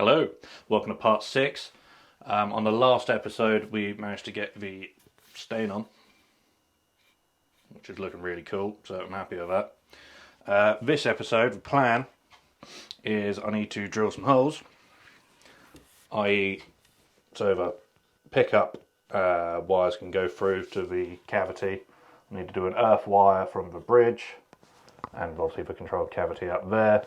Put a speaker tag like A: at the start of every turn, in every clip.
A: Hello, welcome to part 6. On the last episode we managed to get the stain on, which is looking really cool, so I'm happy with that. This episode, the plan is I need to drill some holes, i.e. so the pickup wires can go through to the cavity. I need to do an earth wire from the bridge, and obviously the controlled cavity up there.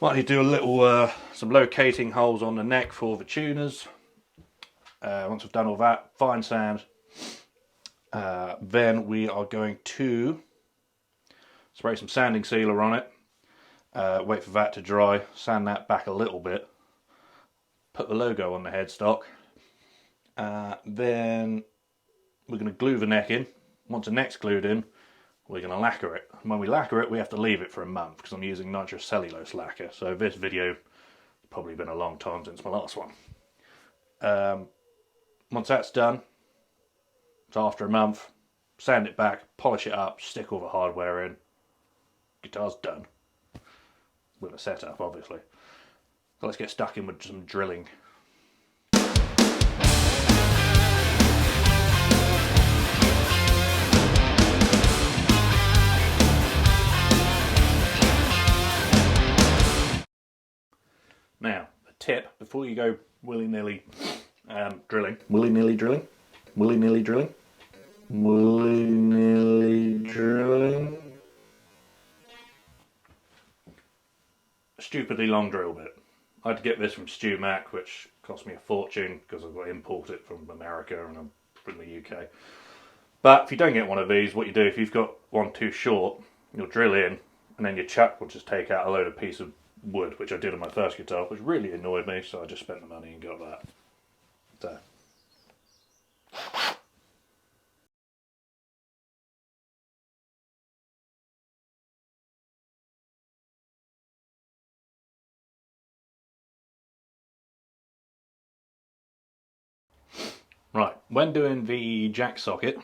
A: Might need to do a little, some locating holes on the neck for the tuners. Once we've done all that, fine sand. Then we are going to spray some sanding sealer on it. Wait for that to dry, sand that back a little bit. Put the logo on the headstock. Then we're going to glue the neck in. Once the neck's glued in, we're going to lacquer it. And when we lacquer it, we have to leave it for a month because I'm using nitrocellulose lacquer. So this video has probably been a long time since my last one. Once that's done, so after a month, sand it back, polish it up, stick all the hardware in. Guitar's done. With a setup, obviously. So let's get stuck in with some drilling. Now, a tip, before you go willy-nilly drilling, a stupidly long drill bit. I had to get this from Stu Mac, which cost me a fortune because I've got to import it from America and I'm from the UK. But if you don't get one of these, what you do, if you've got one too short, you'll drill in and then your chuck will just take out a load of piece of wood, which I did on my first guitar, which really annoyed me, so I just spent the money and got that. So. Right, when doing the jack socket,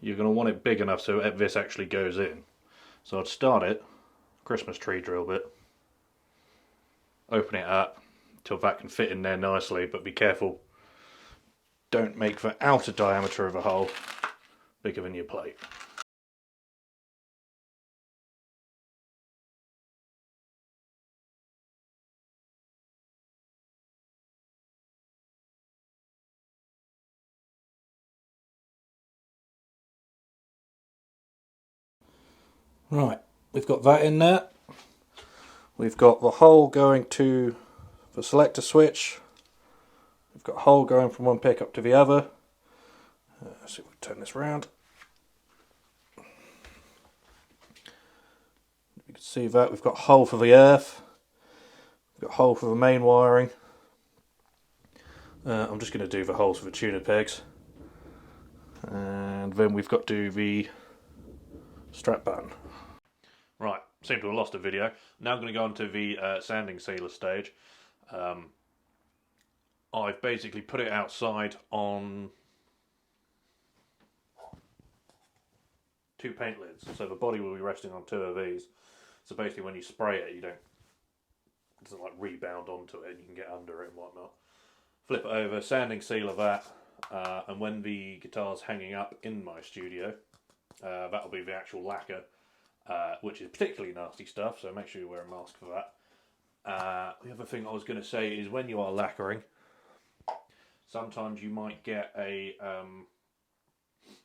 A: you're going to want it big enough so this actually goes in. So I'd start it, Christmas tree drill bit, open it up until that can fit in there nicely, but be careful, don't make the outer diameter of a hole bigger than your plate. Right, we've got that in there. We've got the hole going to the selector switch. We've got a hole going from one pickup to the other. Let's see if we can turn this round. You can see that we've got a hole for the earth. We've got a hole for the main wiring. I'm just going to do the holes for the tuner pegs. And then we've got to do the strap button. Right, seem to have lost a video. Now I'm going to go on to the sanding sealer stage. I've basically put it outside on 2 paint lids, so the body will be resting on 2 of these. So basically when you spray it, it doesn't like rebound onto it and you can get under it and whatnot. Flip it over, sanding sealer that, and when the guitar's hanging up in my studio, that'll be the actual lacquer, which is particularly nasty stuff, so make sure you wear a mask for that. The other thing I was going to say is when you are lacquering, sometimes you might get a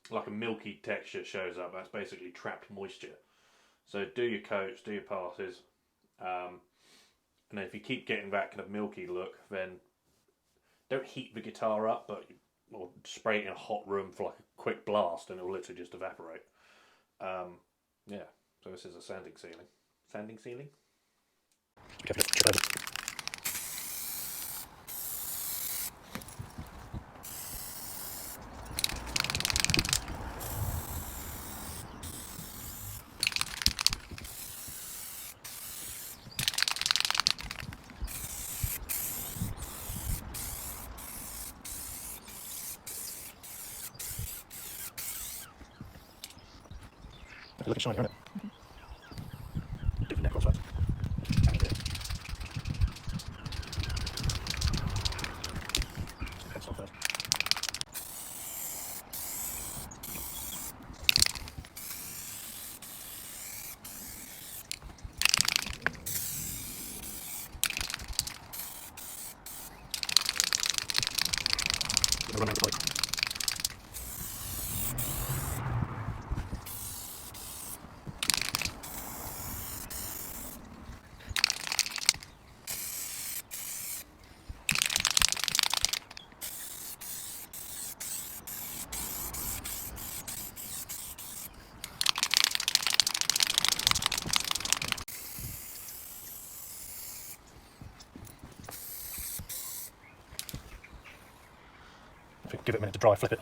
A: like a milky texture shows up. That's basically trapped moisture. So do your coats, do your passes, and then if you keep getting that kind of milky look, then don't heat the guitar up, or spray it in a hot room for like a quick blast, and it will literally just evaporate. Yeah. So this is a sanding sealing. Sanding sealing? Look at shiny, aren't it? Do the neck crosswise. run out of light. If you give it a minute to dry, flip it.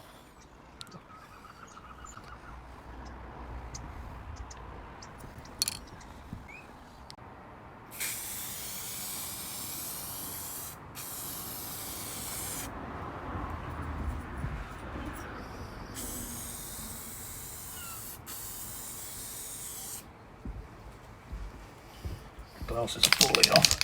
A: Glass is falling off.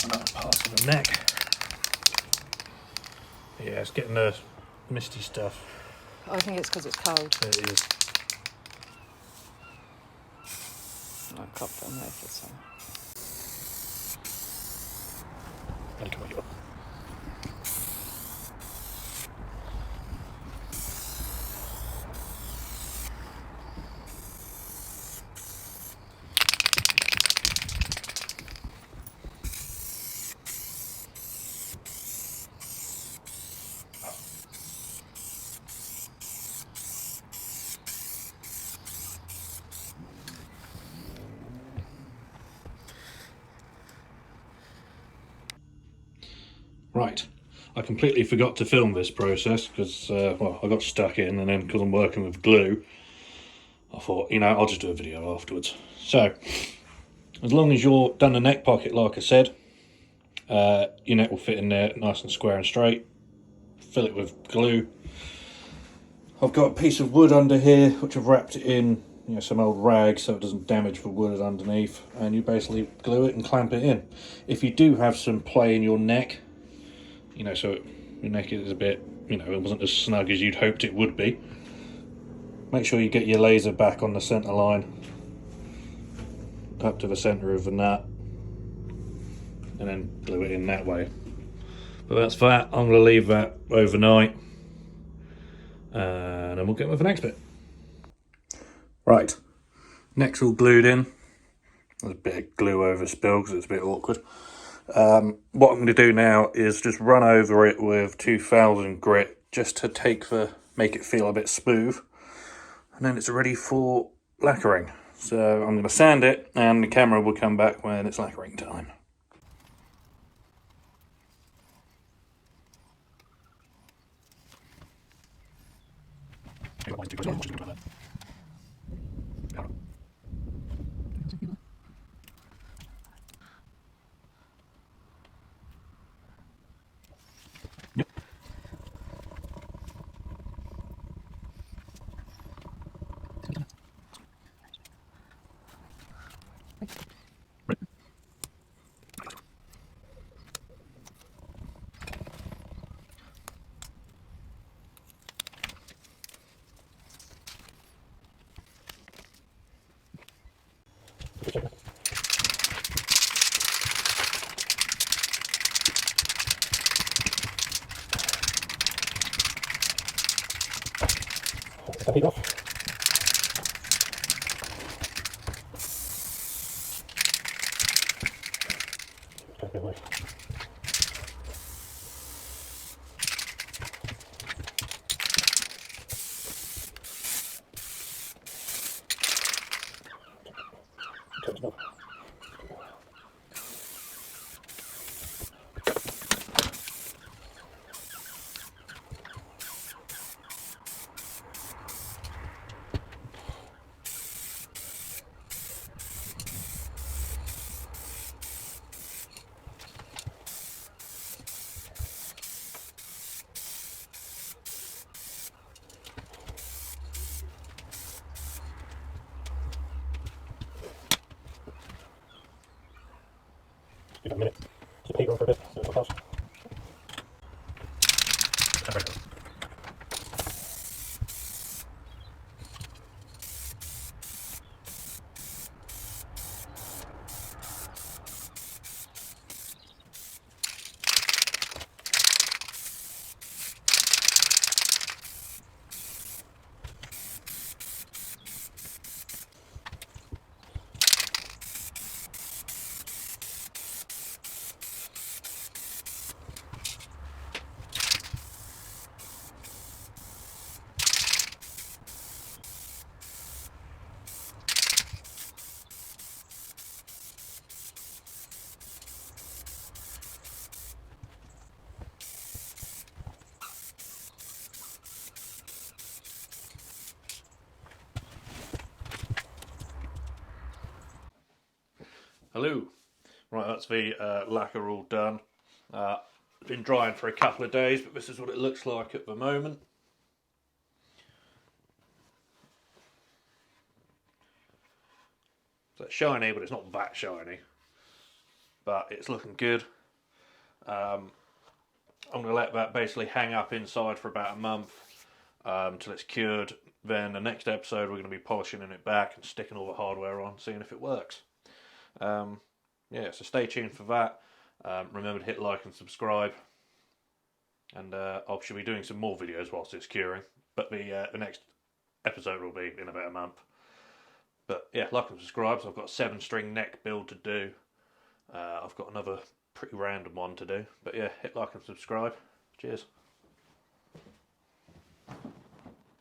A: Another part of the neck. Yeah, it's getting the misty stuff.
B: I think it's because it's cold.
A: It is.
B: No, I can't film there for some.
A: Only come on. Right, I completely forgot to film this process because, well, I got stuck in, and then because I'm working with glue, I thought, you know, I'll just do a video afterwards. So, as long as you're done the neck pocket like I said, your neck will fit in there nice and square and straight. Fill it with glue. I've got a piece of wood under here which I've wrapped it in, you know, some old rag so it doesn't damage the wood underneath, and you basically glue it and clamp it in. If you do have some play in your neck, you know, so your neck is a bit, you know, it wasn't as snug as you'd hoped it would be, make sure you get your laser back on the centre line, up to the centre of the nut, and then glue it in that way. But that's that. I'm going to leave that overnight, and then we'll get with the next bit. Right, neck's all glued in. There's a bit of glue over spill because it's a bit awkward. What I'm going to do now is just run over it with 2000 grit just to make it feel a bit smooth, and then it's ready for lacquering. So I'm going to sand it, and the camera will come back when it's lacquering time. Take it off. Hello. Right, that's the lacquer all done. It's been drying for a couple of days, but this is what it looks like at the moment. So it's shiny, but it's not that shiny. But it's looking good. I'm going to let that basically hang up inside for about a month until it's cured. Then the next episode we're going to be polishing it back and sticking all the hardware on, seeing if it works. Yeah, so stay tuned for that. Remember to hit like and subscribe. And I should be doing some more videos whilst it's curing. But the next episode will be in about a month. But yeah, like and subscribe. So I've got a 7-string neck build to do. I've got another pretty random one to do. But yeah, hit like and subscribe. Cheers.